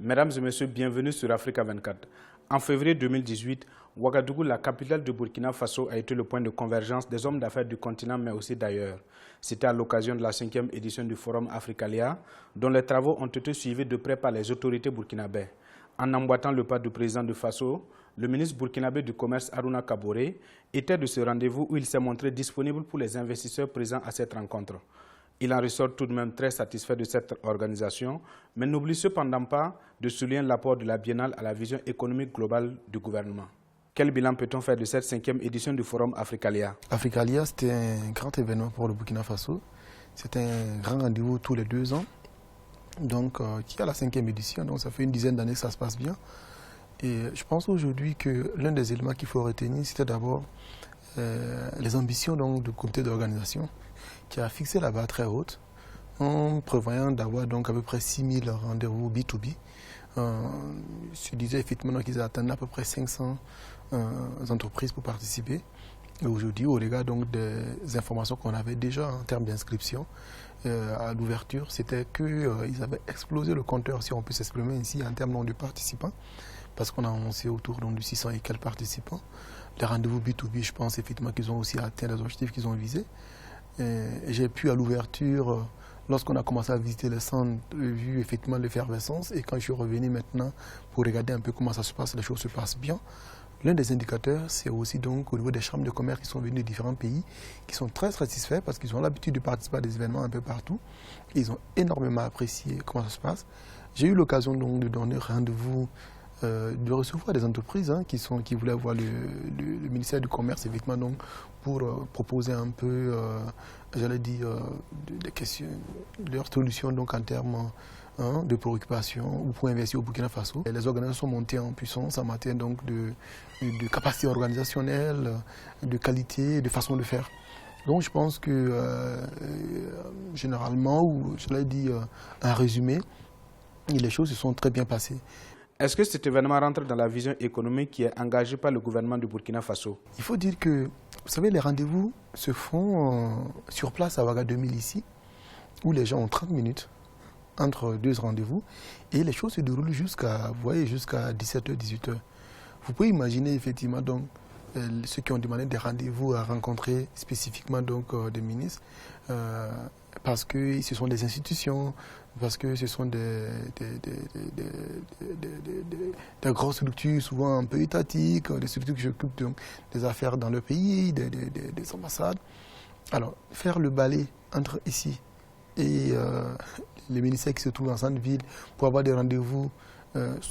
Mesdames et messieurs, bienvenue sur Africa 24. En février 2018, Ouagadougou, la capitale du Burkina Faso, a été le point de convergence des hommes d'affaires du continent, mais aussi d'ailleurs. C'était à l'occasion de la 5e édition du Forum Africalia, dont les travaux ont été suivis de près par les autorités burkinabées. En emboîtant le pas du président du Faso, le ministre burkinabé du Commerce, Harouna Kaboré, était de ce rendez-vous où il s'est montré disponible pour les investisseurs présents à cette rencontre. Il en ressort tout de même très satisfait de cette organisation, mais n'oublie cependant pas de souligner l'apport de la Biennale à la vision économique globale du gouvernement. Quel bilan peut-on faire de cette 5e édition du Forum Africalia? Africalia, c'était un grand événement pour le Burkina Faso. C'est un grand rendez-vous tous les 2 ans, donc qui est à la 5e édition, donc ça fait une dizaine d'années que ça se passe bien. Et je pense aujourd'hui que l'un des éléments qu'il faut retenir, c'était d'abord les ambitions donc, du comité d'organisation qui a fixé la barre très haute en prévoyant d'avoir donc à peu près 6000 rendez-vous B2B. Je disais effectivement qu'ils atteindent à peu près 500 entreprises pour participer. Et aujourd'hui, au regard donc des informations qu'on avait déjà en termes d'inscription à l'ouverture, c'était qu'ils avaient explosé le compteur, si on peut s'exprimer ainsi, en termes de participants, parce qu'on a annoncé autour donc, de 600 et quelques participants. Les rendez-vous B2B, je pense effectivement qu'ils ont aussi atteint les objectifs qu'ils ont visés. J'ai pu à l'ouverture, lorsqu'on a commencé à visiter les centres, vu effectivement l'effervescence, et quand je suis revenu maintenant pour regarder un peu comment ça se passe, les choses se passent bien. L'un des indicateurs, c'est aussi donc au niveau des chambres de commerce qui sont venues de différents pays, qui sont très satisfaits parce qu'ils ont l'habitude de participer à des événements un peu partout. Ils ont énormément apprécié comment ça se passe. J'ai eu l'occasion donc de donner rendez-vous, de recevoir des entreprises qui voulaient voir le ministère du Commerce, effectivement, donc, pour proposer un peu, j'allais dire, des questions, leurs solutions donc, en termes de préoccupation ou pour investir au Burkina Faso. Les organisations sont montées en puissance en matière donc, de capacité organisationnelle, de qualité, de façon de faire. Donc je pense que généralement, ou je l'ai dit en résumé, les choses se sont très bien passées. Est-ce que cet événement rentre dans la vision économique qui est engagée par le gouvernement du Burkina Faso? Il faut dire que, vous savez, les rendez-vous se font sur place à Ouagadougou 2000 ici, où les gens ont 30 minutes entre 2 rendez-vous, et les choses se déroulent jusqu'à 17h, 18h. Vous pouvez imaginer effectivement donc, ceux qui ont demandé des rendez-vous à rencontrer spécifiquement donc, des ministres, parce que ce sont des institutions, parce que ce sont des grosses structures, souvent un peu étatiques, des structures qui s'occupent des affaires dans le pays, des ambassades. Alors, faire le balai entre ici et les ministères qui se trouvent en centre-ville pour avoir des rendez-vous,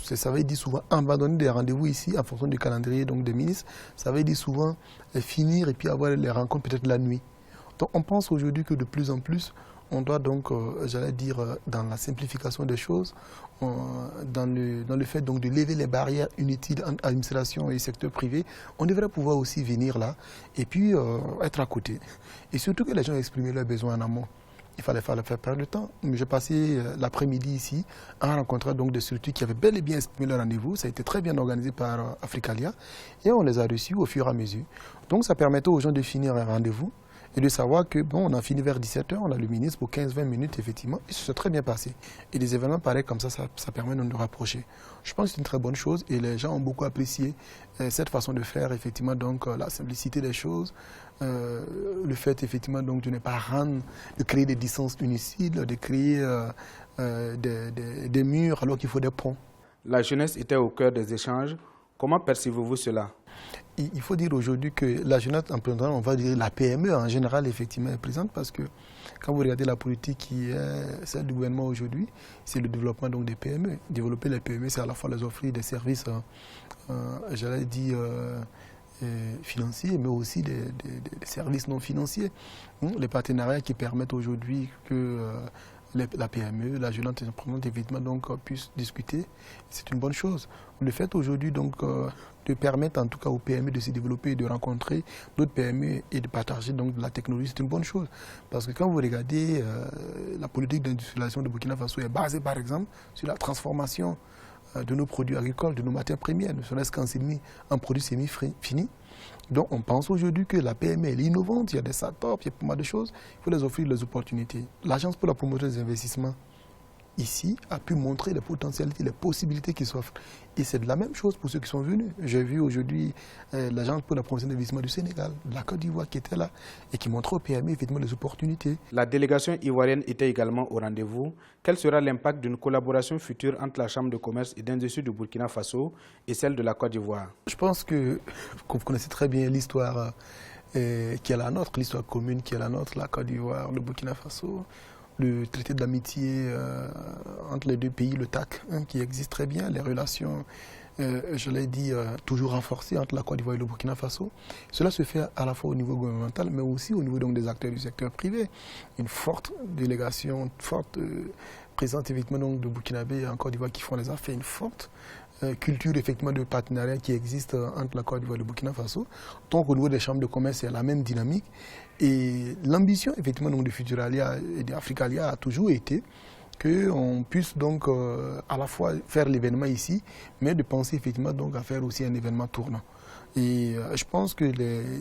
ça veut dire souvent abandonner des rendez-vous ici en fonction du calendrier donc des ministres. Ça veut dire souvent finir et puis avoir les rencontres peut-être la nuit. Donc on pense aujourd'hui que de plus en plus, on doit donc, j'allais dire, dans la simplification des choses, dans le fait donc de lever les barrières inutiles entre administration et secteur privé, on devrait pouvoir aussi venir là et puis être à côté. Et surtout que les gens expriment leurs besoins en amont. Il fallait faire perdre le temps. J'ai passé l'après-midi ici en rencontrant donc des structures qui avaient bel et bien exprimé leur rendez-vous. Ça a été très bien organisé par Africalia et on les a reçus au fur et à mesure. Donc ça permettait aux gens de finir un rendez-vous et de savoir que bon, on a fini vers 17h, on a le ministre pour 15-20 minutes effectivement et ça s'est très bien passé. Et des événements pareils comme ça permet de nous rapprocher. Je pense que c'est une très bonne chose et les gens ont beaucoup apprécié cette façon de faire effectivement donc la simplicité des choses. Le fait effectivement donc de ne pas de créer des distances inutiles, de créer des murs alors qu'il faut des ponts. La jeunesse était au cœur des échanges. Comment percevez-vous cela? Il faut dire aujourd'hui que la jeunesse, en présentant, on va dire la PME en général, effectivement, est présente parce que quand vous regardez la politique qui est celle du gouvernement aujourd'hui, c'est le développement donc, des PME. Développer les PME, c'est à la fois les offrir des services, j'allais dire, financiers, mais aussi des services non financiers. Les partenariats qui permettent aujourd'hui que la PME, la jeune entreprenante, évidemment, donc, puisse discuter, c'est une bonne chose. Le fait aujourd'hui donc de permettre en tout cas aux PME de se développer, de rencontrer d'autres PME et de partager donc de la technologie, c'est une bonne chose. Parce que quand vous regardez la politique d'industrialisation de Burkina Faso est basée par exemple sur la transformation de nos produits agricoles, de nos matières premières, ne serait-ce qu'en produits semi-finis. Donc on pense aujourd'hui que la PME elle est innovante, il y a des startups, il y a pas mal de choses, il faut les offrir les opportunités. L'Agence pour la promotion des investissements ici a pu montrer les potentialités, les possibilités qui s'offrent. Et c'est de la même chose pour ceux qui sont venus. J'ai vu aujourd'hui l'Agence pour la promotion de l'investissement du Sénégal, de la Côte d'Ivoire qui était là et qui montrait aux PME effectivement les opportunités. La délégation ivoirienne était également au rendez-vous. Quel sera l'impact d'une collaboration future entre la Chambre de commerce et d'industrie du Burkina Faso et celle de la Côte d'Ivoire? Je pense que vous connaissez très bien l'histoire qui est la nôtre, l'histoire commune qui est la nôtre, la Côte d'Ivoire, le Burkina Faso. Le traité de l'amitié entre les deux pays, le TAC, qui existe très bien, les relations, je l'ai dit, toujours renforcées entre la Côte d'Ivoire et le Burkina Faso. Cela se fait à la fois au niveau gouvernemental, mais aussi au niveau donc, des acteurs du secteur privé. Une forte délégation, une forte présence effectivement donc, de Burkinabés et en Côte d'Ivoire qui font les affaires, une forte culture effectivement de partenariat qui existe entre la Côte d'Ivoire et le Burkina Faso. Donc au niveau des chambres de commerce, il y a la même dynamique. Et l'ambition effectivement donc, de Futuralia et d'Africalia a toujours été qu'on puisse donc à la fois faire l'événement ici, mais de penser effectivement donc à faire aussi un événement tournant. Et je pense que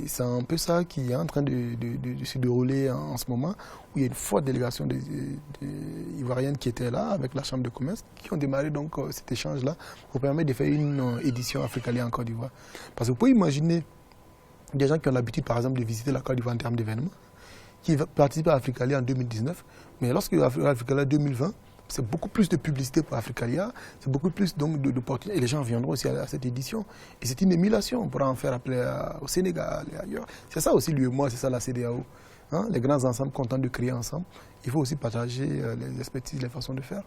c'est un peu ça qui est en train de se dérouler en ce moment, où il y a une forte délégation ivoirienne qui était là avec la Chambre de commerce, qui ont démarré donc cet échange-là pour permettre de faire une édition Africalia en Côte d'Ivoire. Parce que vous pouvez imaginer des gens qui ont l'habitude par exemple de visiter la Côte d'Ivoire en termes d'événements, qui participent à Africalia en 2019, mais lorsque Africalia 2020, c'est beaucoup plus de publicité pour Africalia, c'est beaucoup plus d'opportunités. Et les gens viendront aussi à cette édition. Et c'est une émulation, on pourra en faire appeler au Sénégal et ailleurs. C'est ça aussi l'UEMOA, c'est ça la CEDEAO. Hein? Les grands ensembles contents de créer ensemble. Il faut aussi partager les expertises, les façons de faire.